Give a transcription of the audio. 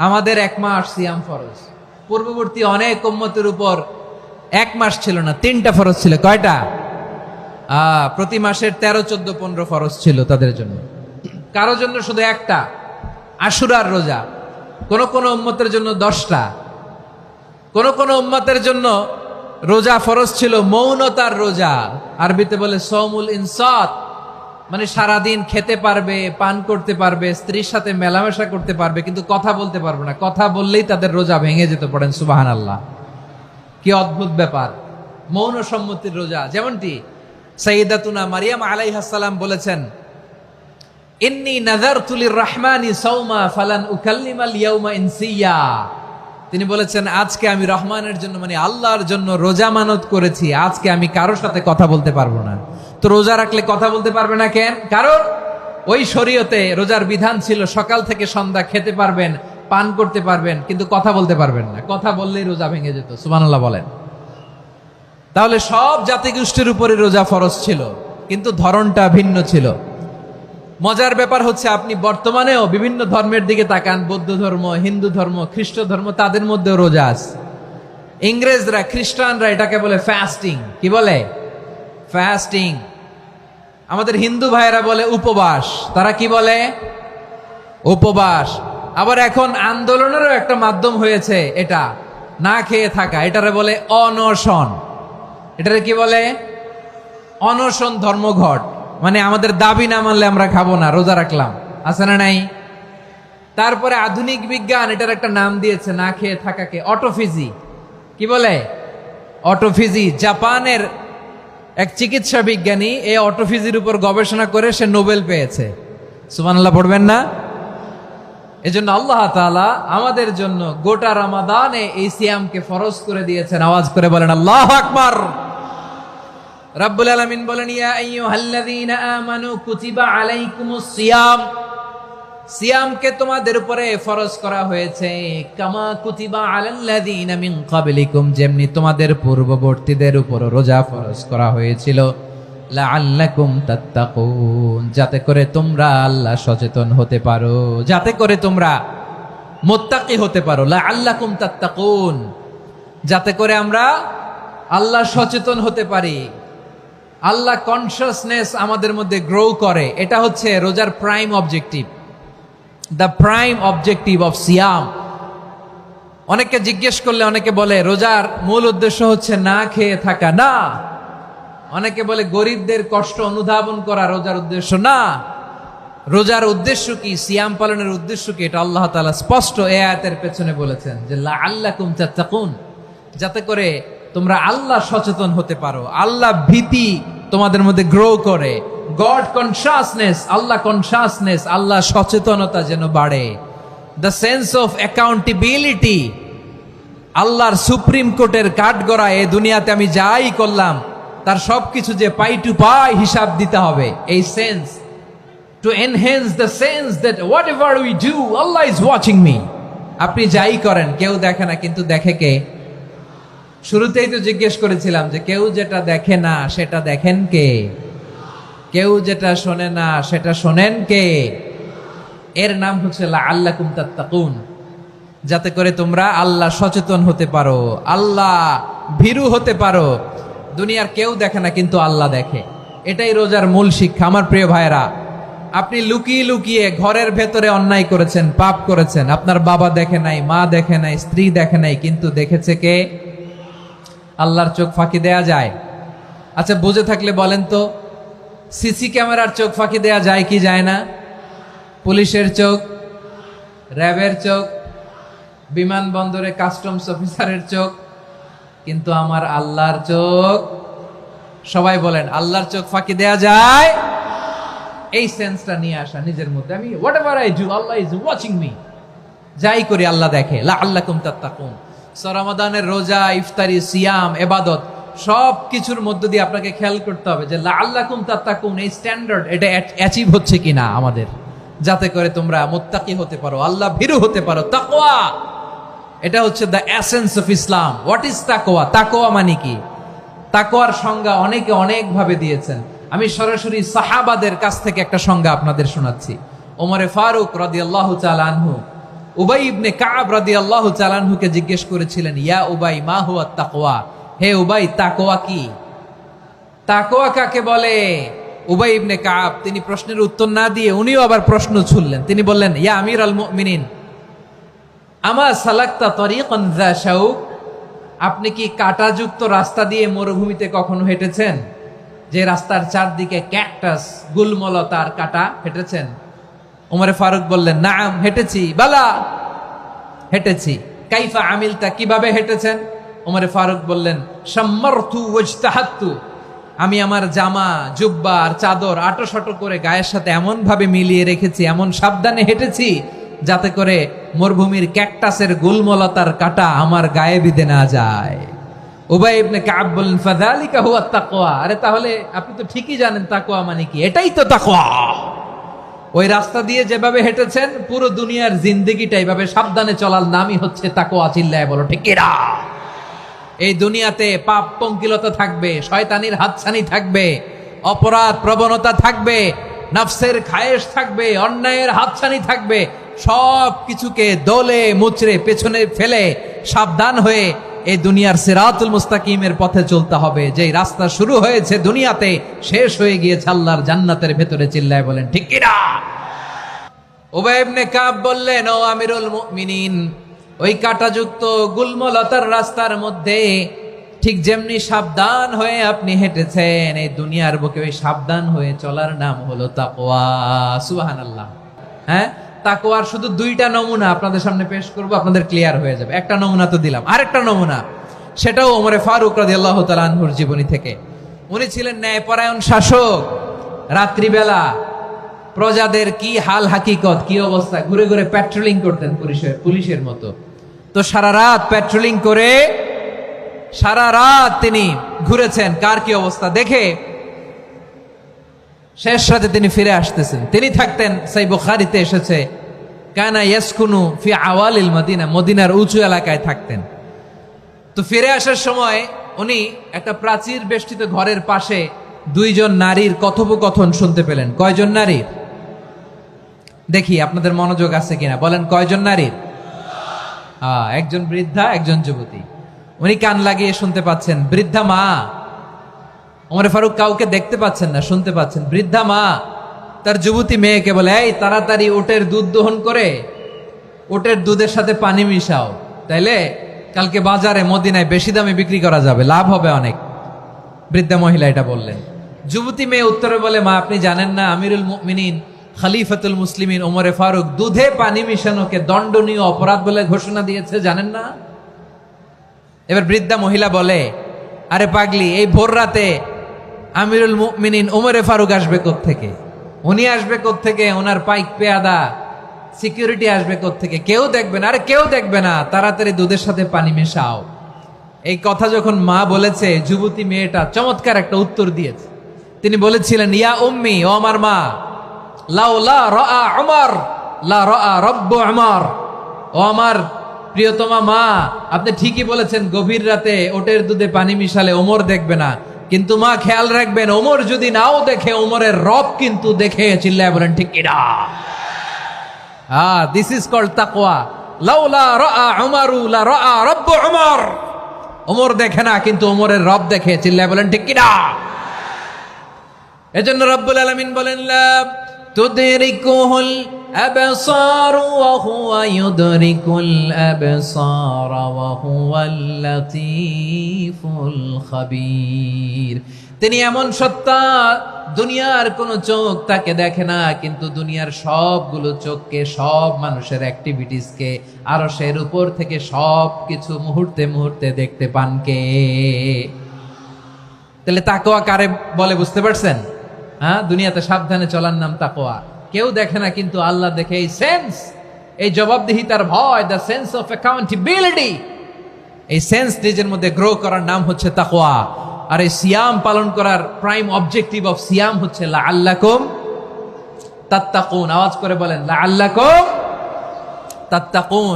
আমাদের 1 মাস সিয়াম ফরজ। পূর্ববর্তী অনেক উম্মতের উপর 1 মাস ছিল না, 3টা ফরজ ছিল। কয়টা? প্রতি মাসের 13, 14, 15 ফরজ ছিল তাদের জন্য। কারো জন্য শুধু একটা, আশুরার রোজা। কোন কোন উম্মতের জন্য 10টা। কোন কোন উম্মতের জন্য রোজা ফরজ ছিল মৌনতার রোজা, আরবিতে বলে সৌমুল ইনসাত, মানে সারাদিন খেতে পারবে, পান করতে পারবে, স্ত্রীর সাথে মেলামেশা করতে পারবে, কিন্তু কথা বলতে পারবে না। কথা বললেই তাদের রোজা ভেঙে যেত। পড়েন সুবহানাল্লাহ। কি অদ্ভুত ব্যাপার, মৌন সম্মতির রোজা। যেমনটি সাইয়্যিদাতুনা মারিয়াম আলাইহিস সালাম বলেছেন, ইন্নী নাযারতু লির-রাহমানি সাওমা ফালান উকাল্লিমাল ইয়াওমা ইনসিয়া। তিনি বলেছেন, আজকে আমি রহমানের জন্য, মানে আল্লাহর জন্য রোজা মানত করেছি, আজকে আমি কারোর সাথে কথা বলতে পারবো না। তো রোজা রাখলে কথা বলতে পারবে না কেন? কারণ ওই শরীয়তে রোজার বিধান ছিল সকাল থেকে সন্ধ্যা খেতে পারবেন, পান করতে পারবেন, কিন্তু কথা বলতে পারবেন না। কথা বললেই রোজা ভেঙে যেত। সুবহানাল্লাহ বলেন। তাহলে সব জাতিগোষ্ঠীর উপরে রোজা ফরজ ছিল, কিন্তু ধরনটা ভিন্ন ছিল। মজার ব্যাপার হচ্ছে, আপনি বর্তমানেও বিভিন্ন ধর্মের দিকে তাকান, বৌদ্ধ ধর্ম, হিন্দু ধর্ম, খ্রিস্ট ধর্ম, তাদের মধ্যেও রোজা আছে। ইংরেজরা, খ্রিস্টানরা এটাকে বলে ফাস্টিং। কি বলে? ফাস্টিং। আমাদের হিন্দু ভাইয়েরা বলে উপবাস। তারা কি বলে? উপবাস। আবার এখন আন্দোলনেরও একটা মাধ্যম হয়েছে এটা, না খেয়ে থাকা। এটারে বলে অনশন। এটারে কি বলে? অনশন ধর্মঘট। মানে আমাদের দাবি না মানলে আমরা খাবো না, রোজা রাখলাম। আছে না নাই? তারপরে আধুনিক বিজ্ঞান এটার একটা নাম দিয়েছে না খেয়ে থাকাকে, অটোফিজি। কি বলে? অটোফিজি। জাপানের এক চিকিৎসা বিজ্ঞানী এই অটোফিজির উপর গবেষণা করে সে নোবেল পেয়েছে। সুবহানাল্লাহ পড়বেন না? এজন্য আল্লাহ তাআলা আমাদের জন্য গোটা রমাদানে এই সিয়ামকে ফরজ করে দিয়েছেন। আওয়াজ করে বলেন আল্লাহু আকবার। রাব্বুল আলামিন বলেন, ইয়া আইয়ুহাল্লাযীনা আমানু কুতিবা আলাইকুমুস সিয়াম। সিয়ামকে তোমাদের উপরে ফরজ করা হয়েছে, কামা কুতিবা আলাল্লাযীনা মিন ক্বাবলিকুম, যেমনি তোমাদের পূর্ববর্তীদের উপর রোজা ফরজ করা হয়েছিল, লাআল্লাকুম তাত্তাকুন, যাতে করে তোমরা আল্লাহ সচেতন হতে পারো, যাতে করে তোমরা মুত্তাকি হতে পারো। লাআল্লাকুম তাত্তাকুন, যাতে করে আমরা আল্লাহ সচেতন হতে পারি, আল্লাহ কনসিয়াসনেস আমাদের মধ্যে গ্রো করে। এটা হচ্ছে রোজার prime objective, the prime objective of সিয়াম। অনেকে জিজ্ঞেস করলে অনেকে বলে রোজার মূল উদ্দেশ্য হচ্ছে না খেয়ে থাকা। না। অনেকে বলে গরিবদের কষ্ট অনুধাবন করা রোজার উদ্দেশ্য। না। রোজার উদ্দেশ্য কি? সিয়াম পালনের উদ্দেশ্য কি? এটা আল্লাহ তাআলা স্পষ্ট এই আয়াতের পেছনে বলেছেন যে লাআল্লাকুম তাত্তাকুন, যাতে করে তোমরা আল্লাহ সচেতন হতে পারো, আল্লাহ ভীতি তোমাদের মধ্যে গ্রো করে, গড কনসিয়াসনেস, আল্লাহ কনসিয়াসনেস, আল্লাহ সচেতনতা যেন বাড়ে, দ্য সেন্স অফ অ্যাকাউন্টেবিলিটি। আল্লাহর সুপ্রিম কোর্টের কাঠগড়ায় এই দুনিয়াতে আমি যাই করলাম তার সবকিছু যে পাই টু পাই হিসাব দিতে হবে, এই sense, to enhance the sense that what ever we do Allah is watching me. আপনি যাই করেন কেউ দেখে না, কিন্তু দেখে কে? শুরুতেই তো জিজ্ঞেস করেছিলাম যে কেউ যেটা দেখে না সেটা দেখেন কে? কেউ যেটা শোনে না সেটা শোনেন কে? এর নাম হচ্ছে লাআল্লাকুম তাত্তাকুন, যাতে করে তোমরা আল্লাহ সচেতন হতে পারো, আল্লাহ ভীরু হতে পারো। দুনিয়ার কেউ দেখে না, কিন্তু আল্লাহ দেখে। এটাই রোজার মূল শিক্ষা। আমার প্রিয় ভাইরা, আপনি লুকিয়ে লুকিয়ে ঘরের ভেতরে অন্যায় করেছেন, পাপ করেছেন, আপনার বাবা দেখে নাই, মা দেখে নাই, স্ত্রী দেখে নাই, কিন্তু দেখেছে কে? আল্লাহর চোখ ফাঁকি দেয়া যায়? আচ্ছা, বুঝে থাকলে বলেন তো, সিসি ক্যামেরার চোখ ফাঁকি দেয়া যায় কি যায় না? পুলিশের চোখ, র্যাবের চোখ, বিমানবন্দরে কাস্টমস অফিসারের চোখ, কিন্তু আমার আল্লাহর চোখ? সবাই বলেন, আল্লাহর চোখ ফাঁকি দেয়া যায়? এই সেন্সটা নিয়ে আসা নিজের মধ্যে, আমি what ever I do Allah is watching me, যাই করি আল্লাহ দেখে। লাআল্লাকুম তাত্তাকুন। রমাদানের রোজা, ইফতারি, সিয়াম, ইবাদত সব কিছুর মধ্য দিয়ে আপনাকে খেয়াল করতে হবে যে লাআল্লাকুম তাত্তাকুন এই স্ট্যান্ডার্ড এটা অ্যাচিভ হচ্ছে কিনা আমাদের, যাতে করে তোমরা মুত্তাকি হতে পারো, আল্লাহ ভীরু হতে পারো। তাকওয়া, এটা হচ্ছে the essence of Islam. What is তাকওয়া? তাকওয়া মানে কি? তাকওয়ার সংজ্ঞা অনেকে অনেক ভাবে দিয়েছেন। আমি সরাসরি সাহাবাদের কাছ থেকে একটা সংজ্ঞা আপনাদের শোনাচ্ছি। ওমরে ফারুক রাদিয়াল্লাহু তাআলা আনহু উবাই ইবনে কাব রাদিয়াল্লাহু তাআলা আনহুকে জিজ্ঞেস করেছিলেন, ইয়া উবাই মা হুয়া তাকওয়া, হে উবাই তাকওয়া কি? তাকওয়া কাকে বলে? উবাই ইবনে কাব তিনি প্রশ্নের উত্তর না দিয়ে উনিও আবার প্রশ্ন ছুড়লেন। তিনি বললেন, ইয়া আমিরাল মুমিনিন, আমা সালাকতা তরিকান যা শাউক, আপনি কি কাঁটাযুক্ত রাস্তা দিয়ে মরুভূমিতে কখনো হেঁটেছেন? যে রাস্তার চারদিকে ক্যাকটাস, গুলমলতার কাঁটা, হেঁটেছেন? ওমরে ফারুক বললেন, নাম হেঁটেছি। বালা, হেঁটেছি। কাইফা আমিলতা, কিভাবে হেঁটেছেন? ওমরে ফারুক বললেন, শাম্মারতু ওয়াজতাহাত্তু, আমি আমার জামা, জুব্বা আর চাদর আটোশাটো করে গায়ের সাথে এমন ভাবে মিলিয়ে রেখেছি, এমন সাবধানে হেঁটেছি যাতে করে মরুভূমির ক্যাকটাসের গুলমলতার কাঁটা আমার গায়ে বিঁধে না যায়। উবাই ইবনে কাব বললেন, ফাযালিকা হুয়া তাকওয়া, আরে তাহলে আপনি তো ঠিকই জানেন তাকওয়া মানে কি, এটাই তো তাকওয়া। ওই রাস্তা দিয়ে যেভাবে হেঁটেছেন, পুরো দুনিয়ার জিন্দেগিটা এইভাবে সাবধানে চলার নামই হচ্ছে তাকওয়া। চিল্লায় বলো ঠিক কিনা? এই দুনিয়াতে পাপ পঙ্কিলতা থাকবে, শয়তানির হাতছানি থাকবে, অপরাধ প্রবণতা থাকবে, নফসের খায়েশ থাকবে, অন্যায়ের হাতছানি থাকবে, সব কিছুকে দলে মুচড়ে পেছনে ফেলে সাবধান হয়ে এই দুনিয়ার সিরাতুল মুস্তাকিমের পথে চলতে হবে। যেই রাস্তা শুরু হয়েছে দুনিয়াতে, শেষ হয়ে গিয়েছে আল্লাহর জান্নাতের ভেতরে। চিল্লায় বলেন ঠিক কিনা? উবাই ইবনে কাব বললেন, ও আমিরুল মুমিনিন, ওই কাঁটাযুক্ত গুলমলতার রাস্তার মধ্যে ঠিক যেমনি সাবধান হয়ে আপনি হেঁটেছেন, এই দুনিয়ার বুকে ওই সাবধান হয়ে চলার নাম হলো তাকওয়া। সুবহানাল্লাহ। হ্যাঁ, তাকওয়ার শুধু দুইটা নমুনা আপনাদের সামনে পেশ করব, আপনাদের ক্লিয়ার হয়ে যাবে। একটা নমুনা তো দিলাম, আরেকটা নমুনা, সেটাও ওমরে ফারুক রাদিয়াল্লাহু তাআলা আনহুর জীবনী থেকে। উনি ছিলেন ন্যায়পরায়ণ শাসক। রাত্রিবেলা প্রজাদের কি হাল হাকিকত, কি অবস্থা, ঘুরে ঘুরে প্যাট্রোলিং করতেন পুলিশের মতো। তো সারা রাত প্যাট্রোলিং করে সারা রাত তিনি ঘুরেছেন কার কি অবস্থা দেখে। শেষ রাতে তিনি ফিরে আসতেছেন। তিনি থাকতেন, সেই বুখারীতে এসেছে, কানা ইয়াসকুনু ফি আওয়ালিল মদিনা, মদিনার উঁচু এলাকায় থাকতেন। তো ফিরে আসার সময় উনি একটা প্রাচীর বেষ্টিত ঘরের পাশে দুইজন নারীর কথোপকথন শুনতে পেলেন। কয়জন নারীর? দেখি আপনাদের মনোযোগ আছে কিনা, বলেন কয়জন নারীর? একজন বৃদ্ধা, একজন যুবতী। উনি কান লাগিয়ে শুনতে পাচ্ছেন। বৃদ্ধা মা, ওমরে ফারুক কাউকে দেখতে পাচ্ছেন না, শুনতে পাচ্ছেন। বৃদ্ধা মা তার যুবতী মেয়েকে বলে, এই তাড়াতাড়ি উটের দুধ দহন করে উটের দুধের সাথে পানি মিশাও, তাইলে কালকে বাজারে মদিনায় বেশি দামে বিক্রি করা যাবে, লাভ হবে অনেক। বৃদ্ধা মহিলা এটা বললেন। যুবতী মেয়ে উত্তরে বলে, মা আপনি জানেন না আমিরুল মুমিনিন খলিফাতুল মুসলিমিন ওমরে ফারুক দুধে পানি মিশানোকে দণ্ডনীয় অপরাধ বলে ঘোষণা দিয়েছে, জানেন না? এবার বৃদ্ধা মহিলা বলে, আরে পাগলি, এই ভোর রাতে আমিরুল মুমিনিন ওমরে ফারুক আসবে কোত্থেকে? উনি আসবে কোত্থেকে? ওনার পাইক পেয়াদা সিকিউরিটি আসবে কোত্থেকে? কেউ দেখবে না। আরে কেউ দেখবে না, তাড়াতাড়ি দুধের সাথে পানি মেশাও। এই কথা যখন মা বলেছে, যুবতী মেয়েটা চমৎকার একটা উত্তর দিয়েছে। তিনি বলেছিলেন, ইয়া উম্মি, ও আমার মা, লাউলা রাআ উমর লা রাআ রব্বু উমর, ও আমার প্রিয়তমা মা, আপনি ঠিকই বলেছেন, গভীর রাতে ওটের দুধে পানি মিশালে ওমর দেখবে না, কিন্তু মা খেয়াল রাখবেন, ওমর যদি নাও দেখে, ওমরের রব কিন্তু দেখে। চিল্লায় বলেন ঠিক কিনা? দিস ইজ কল্ড তাকওয়া। লাউলা রাআ উমরু লা রাআ রব্বু উমর, ওমর দেখে না কিন্তু ওমরের রব দেখে। চিল্লায় বলেন ঠিক কিনা? এজন্য রব্বুল আলামিন বলেন, লা তুদরিকুহুল আবসার ওয়া হুয়া ইউদরিকুল আবসার ওয়া হুয়াল লাতীফুল খাবীর। তিনি এমন সত্তা, দুনিয়ার কোন চোখ তাকে দেখে না, কিন্তু দুনিয়ার সবগুলো চোখকে, সব মানুষের অ্যাক্টিভিটিসকে আরশের উপর থেকে সব কিছু মুহূর্তে মুহূর্তে দেখতে পান কে? তাহলে তাকওয়া কারে বলে বুঝতে পারছেন? দুনিয়াতে সাবধানে চলার নাম তাকওয়া। কেউ দেখে না কিন্তু আল্লাহ দেখে। এই সেন্স, এই জবাবদিহিতার ভয়, দ্য সেন্স অফ অ্যাকাউন্টেবিলিটি, এই সেন্স নিজের মধ্যে গ্রো করার নাম হচ্ছে তাকওয়া। আর এই সিয়াম পালন করার প্রাইম অবজেক্টিভ অফ সিয়াম হচ্ছে লাআল্লাকুম তাত্তাকুন। আওয়াজ করে বলেন, লাআল্লাকুম তাত্তাকুন।